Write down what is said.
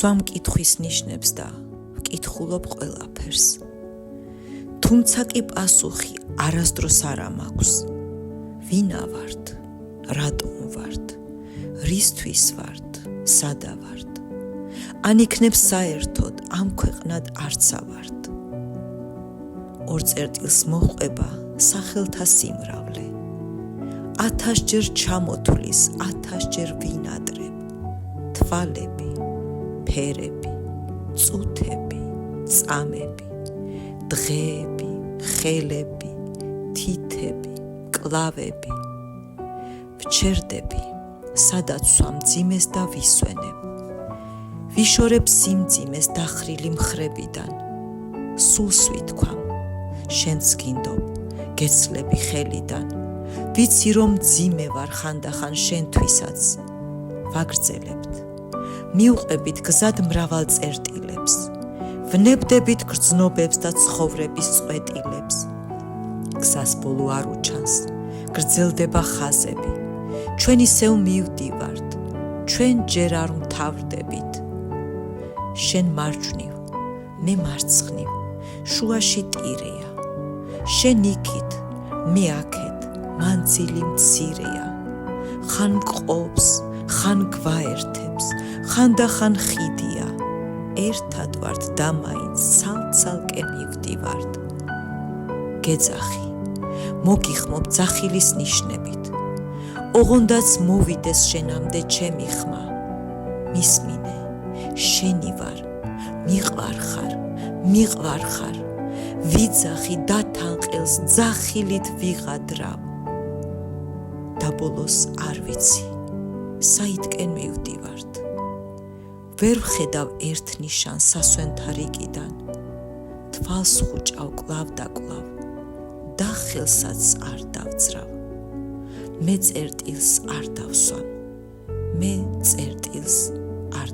ვსვამ კითხვის ნიშნებს და ვკითხულობ ყველაფერს. თუმცა კი პასუხი არასდროს არ მაქვს. ვინა ვართ, რატომ ვართ, რისთვის ვართ, სადა ვართ. ან იქნებს საერთოდ ამ ქვეყნად არცა ვართ. ორ წერტილს მოჰყვება სახელთა სიმრავლე. 1000-ჯერ ჩამოთვლის 1000-ჯერ ვინატრებ. თვალები, ფერები, წუთები, წამები, დღეები, ხელები, თითები, კლავები. ვჩერდები, სადაც ვსვამძიმეს და ვისვენებ. ვიშორებ სიმძიმეს დახრილი მხრებიდან. სულს ვითქვამ, შენც გინდობ, გეცლები ხელიდან. ვიცი რომ ძიმე ვარ ხანდახან შენთვისაც. ვაგრძელებთ, მიუყვებით გზად მრავალ წერტილებს. ვნებდებით გრძნობებს და ცხოვრების წვეტილებს. გზას ბოლო არ უჩანს, გრძელდება ხაზები. ჩვენ ისევ მივდივართ, ჩვენ ჯერ არ მთავრდებით. შენ მარჯვნივ, მე მარცხნივ, შუაში ტირია. შენ იქით, მე აქეთ, მანძილი მცირეა. ხან მყობს, ხან გვაერთებს, ხანდახან ხიდია. ერთად ვართ და მაინც ცალ-ცალკე მივდივართ. გეძახი, მოგიხმობ ძახილის ნიშნებით. ოღონდაც მოვიდეს შენამდე ჩემი ხმა. მისმინე, შენი ვარ, მიყვარ ხარ. ვიძახი დათანყელს ძახილით ვიღადრავ. და ბოლოს არ ვიცი, საითკენ მივდივართ. ვერ ვხედავ ერთ ნიშანს სასვენთა რიგიდან. თვალს ხუჭავ კლავ და კლავ და ხელსაც არ დავძრავ. მე წერტილს არ დავსვამ, მე წერტილს არ